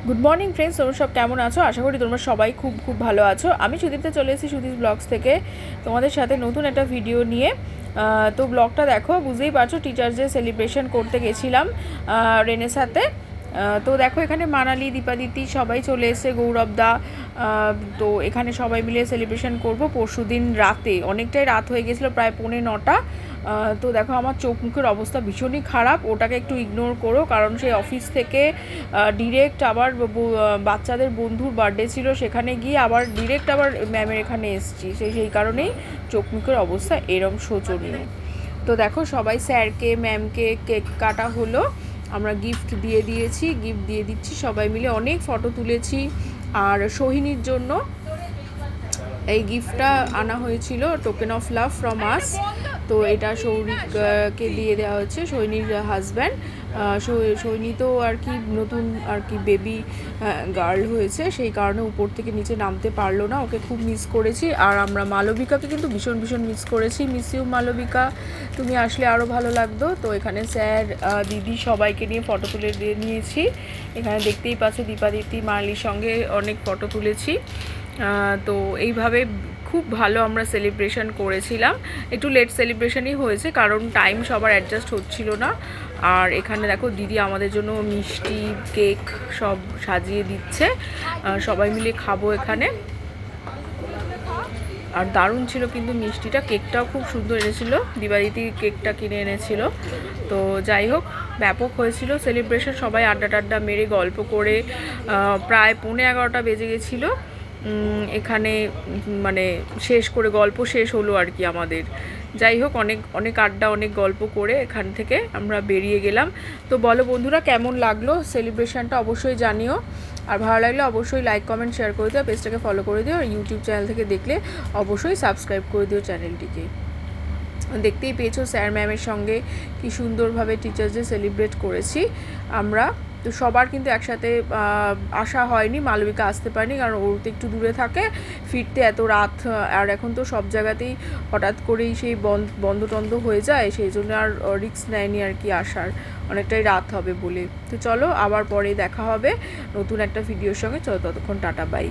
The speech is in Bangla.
গুড মর্নিং ফ্রেন্ডস, তোমরা সব কেমন আছো? আশা করি তোমরা সবাই খুব খুব ভালো আছো। আমি সুদীপ্তে চলে এসেছি সুদীপ ব্লগস থেকে তোমাদের সাথে নতুন একটা ভিডিও নিয়ে। তো ব্লগটা দেখো, বুঝতেই পারছো টিচার্স ডে সেলিব্রেশন করতে গেছিলাম রেনের সাথে। তো দেখো এখানে মানালি, দীপাদিতি সবাই চলে এসে, গৌরবদা। তো এখানে সবাই মিলে সেলিব্রেশন করব পরশুদিন রাতে, অনেকটাই রাত হয়ে গেছিলো, প্রায় 9:45। তো দেখো আমার চোখ মুখের অবস্থা ভীষণই খারাপ, ওটাকে একটু ইগনোর করো, কারণ সেই অফিস থেকে ডিরেক্ট আবার বাচ্চাদের বন্ধুর বার্থডে ছিল, সেখানে গিয়ে আবার ডিরেক্ট আবার ম্যামের এখানে এসেছি, সেই কারণেই চোখ মুখের অবস্থা এরম শোচনীয়। তো দেখো সবাই স্যারকে, ম্যামকে কেক কাটা হলো, আমরা গিফট দিয়ে দিচ্ছি সবাই মিলে, অনেক ফটো তুলেছি। আর সোহিনীর জন্য এই গিফটটা আনা হয়েছিল, টোকেন অফ লাভ ফ্রম আস। তো এটা সৌরিককে দিয়ে দেওয়া হচ্ছে, সোহিনীর হাজব্যান্ড। সোহিনী তো আর কি নতুন আর কি বেবি গার্ল হয়েছে, সেই কারণে উপর থেকে নিচে নামতে পারলো না, ওকে খুব মিস করেছি। আর আমরা মালবিকাকে কিন্তু ভীষণ ভীষণ মিস করেছি। মিস ইউ মালবিকা, তুমি আসলে আরও ভালো লাগতো। তো এখানে স্যার, দিদি সবাইকে নিয়ে ফটো তুলে দিয়ে নিয়েছি। এখানে দেখতেই পাচ্ছ দীপাদিতি মালির সঙ্গে অনেক ফটো তুলেছি। তো এইভাবে খুব ভালো আমরা সেলিব্রেশন করেছিলাম। একটু লেট সেলিব্রেশনই হয়েছে, কারণ টাইম সবার অ্যাডজাস্ট হচ্ছিল না। আর এখানে দেখো দিদি আমাদের জন্য মিষ্টি, কেক সব সাজিয়ে দিচ্ছে, সবাই মিলে খাবো এখানে। আর দারুণ ছিল কিন্তু মিষ্টিটা, কেকটাও খুব সুন্দর এনেছিল, দিবাদিতি কেকটা কিনে এনেছিল। তো যাই হোক, ব্যাপক হয়েছিল সেলিব্রেশন, সবাই আড্ডা টাড্ডা মেরে গল্প করে প্রায় 11:45 বেজে গেছিলো এখানে, মানে শেষ করে গল্প শেষ হলো আর কি আমাদের। যাই হোক, অনেক অনেক আড্ডা, অনেক গল্প করে এখান থেকে আমরা বেরিয়ে গেলাম। তো বলো বন্ধুরা, কেমন লাগলো সেলিব্রেশনটা অবশ্যই জানিও। আর ভালো লাগলে অবশ্যই লাইক, কমেন্ট, শেয়ার করে দিও, পেজটাকে ফলো করে দিও। আর ইউটিউব চ্যানেল থেকে দেখলে অবশ্যই সাবস্ক্রাইব করে দিও চ্যানেলটিকে। দেখতেই পেয়েছো স্যার ম্যামের সঙ্গে কি সুন্দরভাবে টিচার্স ডে সেলিব্রেট করেছি আমরা। তো সবার কিন্তু একসাথে আসা হয়নি, মালবিকা আসতে পারেনি, কারণ ওর তো একটু দূরে থাকে, ফিরতে এত রাত। আর এখন তো সব জায়গাতেই হঠাৎ করেই সেই বন্ধ টন্ধ হয়ে যায়, সেই জন্য আর রিস্ক নেয়নি আর কি আসার, অনেকটাই রাত হবে বলে। তো চলো আবার পরে দেখা হবে নতুন একটা ভিডিওর সঙ্গে। চলো ততক্ষণ টাটা, বাই।